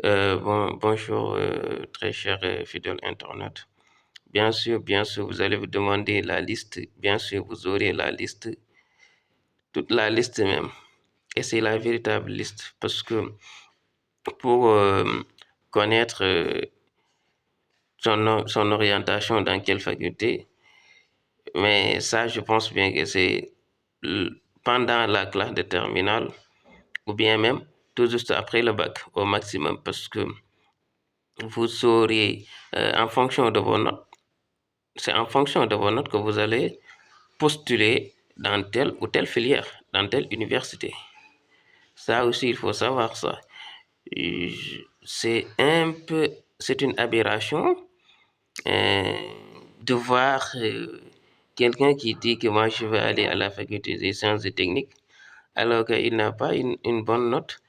Bonjour, très cher fidèle internaute. Bien sûr, vous allez vous demander la liste. Bien sûr, vous aurez la liste, toute la liste même. Et c'est la véritable liste parce que pour connaître son orientation dans quelle faculté, mais ça, je pense bien que c'est pendant la classe de terminale ou bien même tout juste après le bac au maximum parce que vous saurez en fonction de vos notes. C'est en fonction de vos notes que vous allez postuler dans telle ou telle filière, dans telle université. Ça aussi, il faut savoir ça. C'est une aberration euh, de voir quelqu'un qui dit que moi je vais aller à la faculté des sciences et techniques alors qu'il n'a pas une bonne note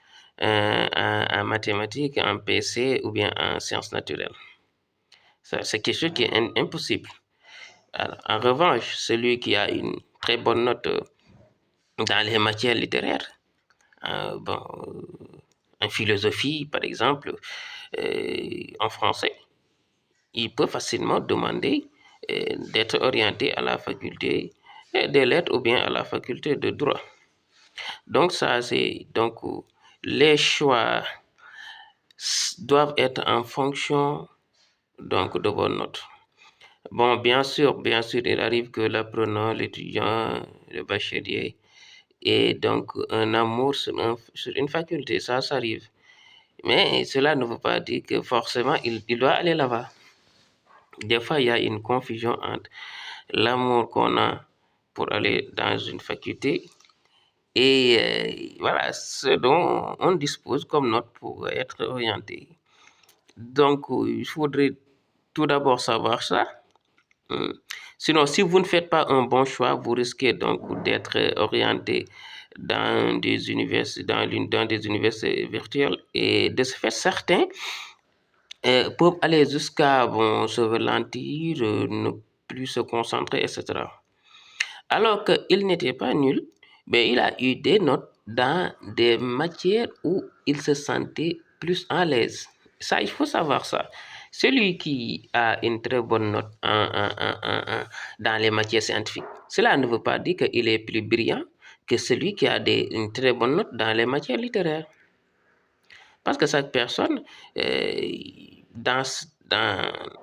en mathématiques, en PC ou bien en sciences naturelles. Ça, c'est quelque chose qui est impossible. Alors, en revanche, celui qui a une très bonne note dans les matières littéraires, euh, bon, en philosophie par exemple, en français, il peut facilement demander d'être orienté à la faculté des lettres ou bien à la faculté de droit. Donc ça, c'est donc les choix doivent être en fonction donc de vos notes. Bon, bien sûr, il arrive que l'apprenant, l'étudiant, le bachelier ait donc un amour sur une faculté, ça arrive. Mais cela ne veut pas dire que forcément il doit aller là-bas. Des fois, il y a une confusion entre l'amour qu'on a pour aller dans une faculté et voilà ce dont on dispose comme note pour être orienté. Donc, il faudrait tout d'abord savoir ça. Hmm. Sinon, si vous ne faites pas un bon choix, vous risquez donc d'être orienté dans des universités, dans des universités virtuelles. Et de ce fait, certains peuvent aller jusqu'à bon, se ralentir, ne plus se concentrer, etc. Alors qu'il n'était pas nul, mais il a eu des notes dans des matières où il se sentait plus à l'aise. Ça, il faut savoir ça. Celui qui a une très bonne note dans les matières scientifiques, cela ne veut pas dire qu'il est plus brillant que celui qui a une très bonne note dans les matières littéraires. Parce que cette personne, euh, dans,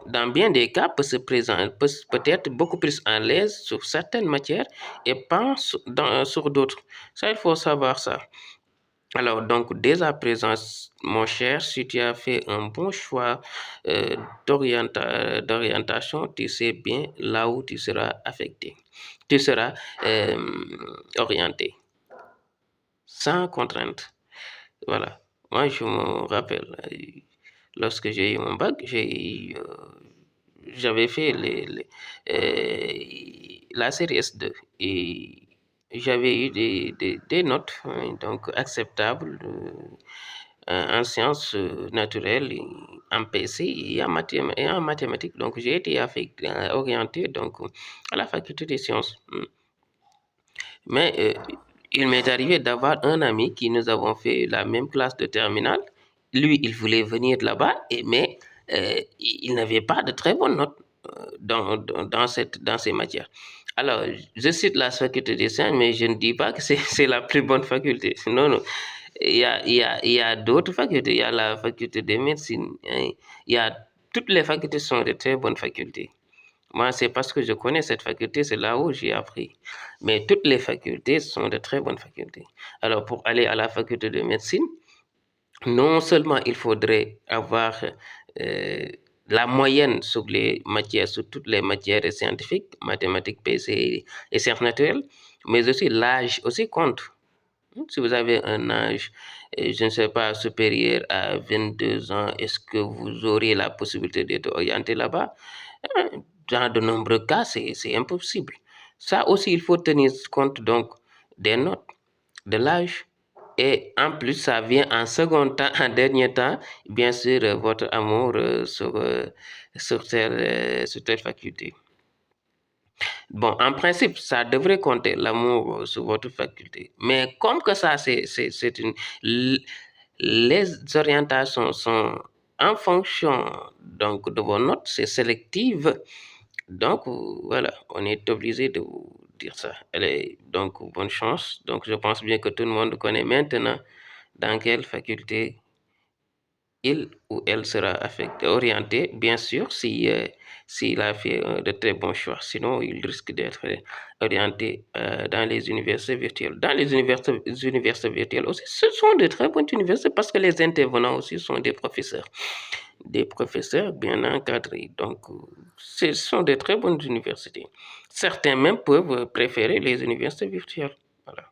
dans bien des cas, peut se présenter, peut-être beaucoup plus à l'aise sur certaines matières et pas sur d'autres. Ça, il faut savoir ça. Alors, donc, dès à présent, mon cher, si tu as fait un bon choix d'orientation, tu sais bien là où tu seras affecté. Tu seras orienté, sans contrainte. Voilà. Moi, je me rappelle, lorsque j'ai eu mon bac, j'avais fait la série S2 et j'avais eu des notes hein, donc acceptables en sciences naturelles, en PC et en mathématiques. Donc, j'ai été orienté donc, à la faculté des sciences. Mais il m'est arrivé d'avoir un ami qui nous avons fait la même classe de terminale. Lui, il voulait venir là-bas, mais il n'avait pas de très bonnes notes dans ces matières. Alors, je cite la faculté des sciences, mais je ne dis pas que c'est la plus bonne faculté. Non, non. Il y a d'autres facultés. Il y a la faculté de médecine. Hein. Il y a, toutes les facultés sont de très bonnes facultés. Moi, c'est parce que je connais cette faculté, c'est là où j'ai appris. Mais toutes les facultés sont de très bonnes facultés. Alors, pour aller à la faculté de médecine, non seulement il faudrait avoir euh, la moyenne sur les matières, sur toutes les matières scientifiques, mathématiques, PC et sciences naturelles, mais aussi l'âge aussi compte. Si vous avez un âge, je ne sais pas, supérieur à 22 ans, est-ce que vous aurez la possibilité d'être orienté là-bas? Euh, Dans de nombreux cas, c'est impossible. Ça aussi, il faut tenir compte donc des notes, de l'âge. Et en plus, ça vient en second temps, en dernier temps, bien sûr, votre amour sur telle faculté. Bon, en principe, ça devrait compter l'amour sur votre faculté. Mais comme que ça, c'est une Les orientations sont en fonction donc de vos notes, c'est sélective. Donc voilà, on est obligé de vous dire ça. Allez, donc bonne chance. Donc je pense bien que tout le monde connaît maintenant dans quelle faculté il ou elle sera orienté, bien sûr, si, s'il a fait de très bons choix. Sinon, il risque d'être orienté dans les universités virtuelles. Dans les universités virtuelles aussi, ce sont de très bonnes universités parce que les intervenants aussi sont des professeurs bien encadrés. Donc, ce sont de très bonnes universités. Certains même peuvent préférer les universités virtuelles. Voilà.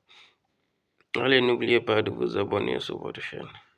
Allez, n'oubliez pas de vous abonner sur votre chaîne.